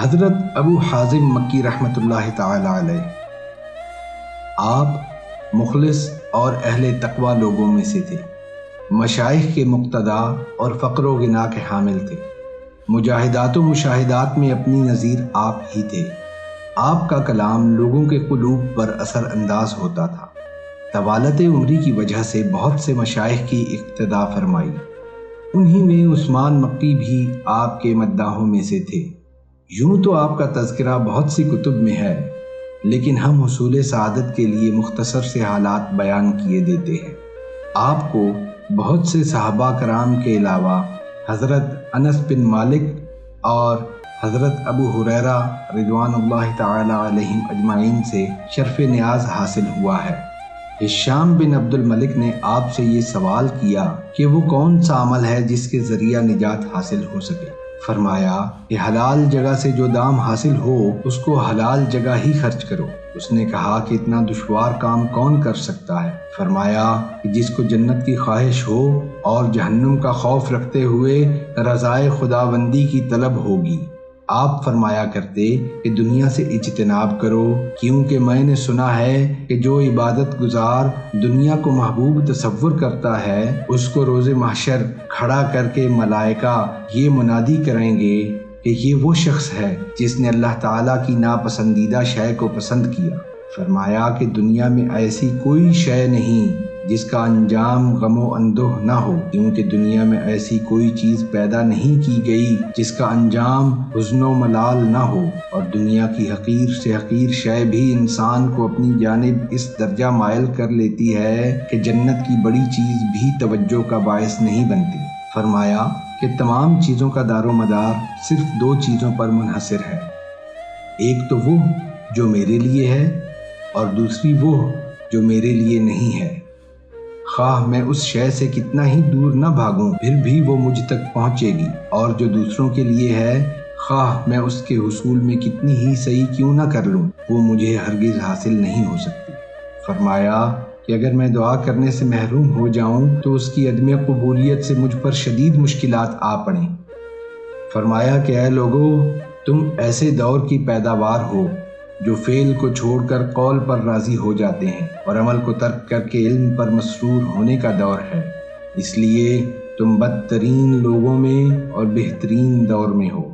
حضرت ابو حازم مکی رحمۃ اللہ تعالی علیہ، آپ مخلص اور اہل تقوی لوگوں میں سے تھے، مشائخ کے مقتدا اور فقر و غنا کے حامل تھے۔ مجاہدات و مشاہدات میں اپنی نظیر آپ ہی تھے۔ آپ کا کلام لوگوں کے قلوب پر اثر انداز ہوتا تھا۔ طوالت عمری کی وجہ سے بہت سے مشائخ کی اقتدا فرمائی، انہی میں عثمان مکی بھی آپ کے مداحوں میں سے تھے۔ یوں تو آپ کا تذکرہ بہت سی کتب میں ہے، لیکن ہم حصول سعادت کے لیے مختصر سے حالات بیان کیے دیتے ہیں۔ آپ کو بہت سے صحابہ کرام کے علاوہ حضرت انس بن مالک اور حضرت ابو ہریرہ رضوان اللہ تعالی علیہم اجمعین سے شرف نیاز حاصل ہوا ہے۔ ہشام بن عبد الملک نے آپ سے یہ سوال کیا کہ وہ کون سا عمل ہے جس کے ذریعہ نجات حاصل ہو سکے؟ فرمایا کہ حلال جگہ سے جو دام حاصل ہو اس کو حلال جگہ ہی خرچ کرو۔ اس نے کہا کہ اتنا دشوار کام کون کر سکتا ہے؟ فرمایا کہ جس کو جنت کی خواہش ہو اور جہنم کا خوف رکھتے ہوئے رضائے خداوندی کی طلب ہوگی۔ آپ فرمایا کرتے کہ دنیا سے اجتناب کرو، کیونکہ میں نے سنا ہے کہ جو عبادت گزار دنیا کو محبوب تصور کرتا ہے اس کو روز محشر کھڑا کر کے ملائکہ یہ منادی کریں گے کہ یہ وہ شخص ہے جس نے اللہ تعالیٰ کی ناپسندیدہ شے کو پسند کیا۔ فرمایا کہ دنیا میں ایسی کوئی شے نہیں جس کا انجام غم و اندوہ نہ ہو، کیونکہ دنیا میں ایسی کوئی چیز پیدا نہیں کی گئی جس کا انجام حزن و ملال نہ ہو، اور دنیا کی حقیر سے حقیر شے بھی انسان کو اپنی جانب اس درجہ مائل کر لیتی ہے کہ جنت کی بڑی چیز بھی توجہ کا باعث نہیں بنتی۔ فرمایا کہ تمام چیزوں کا دار و مدار صرف دو چیزوں پر منحصر ہے، ایک تو وہ جو میرے لیے ہے اور دوسری وہ جو میرے لیے نہیں ہے۔ خواہ میں اس شے سے کتنا ہی دور نہ بھاگوں پھر بھی وہ مجھ تک پہنچے گی، اور جو دوسروں کے لیے ہے خواہ میں اس کے حصول میں کتنی ہی صحیح کیوں نہ کر لوں وہ مجھے ہرگز حاصل نہیں ہو سکتی۔ فرمایا کہ اگر میں دعا کرنے سے محروم ہو جاؤں تو اس کی عدم قبولیت سے مجھ پر شدید مشکلات آ پڑیں۔ فرمایا کہ اے لوگو، تم ایسے دور کی پیداوار ہو جو فعل کو چھوڑ کر قول پر راضی ہو جاتے ہیں اور عمل کو ترک کر کے علم پر مسرور ہونے کا دور ہے، اس لیے تم بدترین لوگوں میں اور بہترین دور میں ہو۔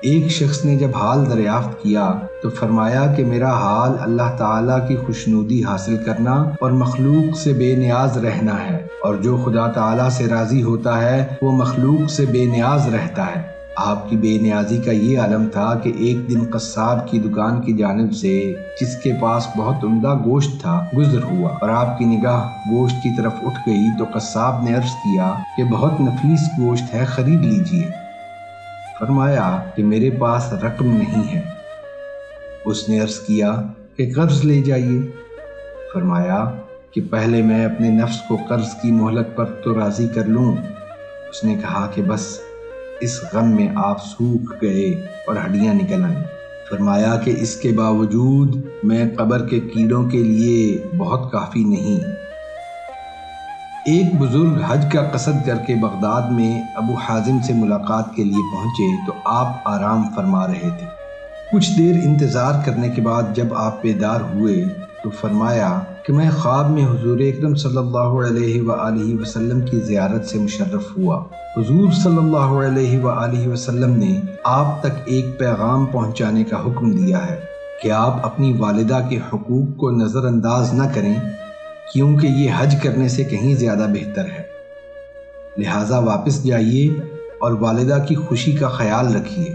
ایک شخص نے جب حال دریافت کیا تو فرمایا کہ میرا حال اللہ تعالیٰ کی خوشنودی حاصل کرنا اور مخلوق سے بے نیاز رہنا ہے، اور جو خدا تعالیٰ سے راضی ہوتا ہے وہ مخلوق سے بے نیاز رہتا ہے۔ آپ کی بے نیازی کا یہ عالم تھا کہ ایک دن قصاب کی دکان کی جانب سے جس کے پاس بہت عمدہ گوشت تھا گزر ہوا، اور آپ کی نگاہ گوشت کی طرف اٹھ گئی تو قصاب نے عرض کیا کہ بہت نفیس گوشت ہے، خرید لیجئے۔ فرمایا کہ میرے پاس رقم نہیں ہے۔ اس نے عرض کیا کہ قرض لے جائیے۔ فرمایا کہ پہلے میں اپنے نفس کو قرض کی مہلت پر تو راضی کر لوں۔ اس نے کہا کہ بس اس غم میں آپ سوکھ گئے اور ہڈیاں نکل آئیں۔ فرمایا کہ اس کے باوجود میں قبر کے کیڑوں کے لیے بہت کافی نہیں۔ ایک بزرگ حج کا قصد کر کے بغداد میں ابو حازم سے ملاقات کے لیے پہنچے تو آپ آرام فرما رہے تھے۔ کچھ دیر انتظار کرنے کے بعد جب آپ بیدار ہوئے تو فرمایا کہ میں خواب میں حضور اکرم صلی اللہ علیہ وآلہ وسلم کی زیارت سے مشرف ہوا۔ حضور صلی اللہ علیہ وآلہ وسلم نے آپ تک ایک پیغام پہنچانے کا حکم دیا ہے کہ آپ اپنی والدہ کے حقوق کو نظر انداز نہ کریں، کیونکہ یہ حج کرنے سے کہیں زیادہ بہتر ہے، لہٰذا واپس جائیے اور والدہ کی خوشی کا خیال رکھیے۔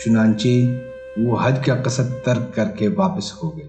چنانچہ وہ حج کا قصد ترک کر کے واپس ہو گئے۔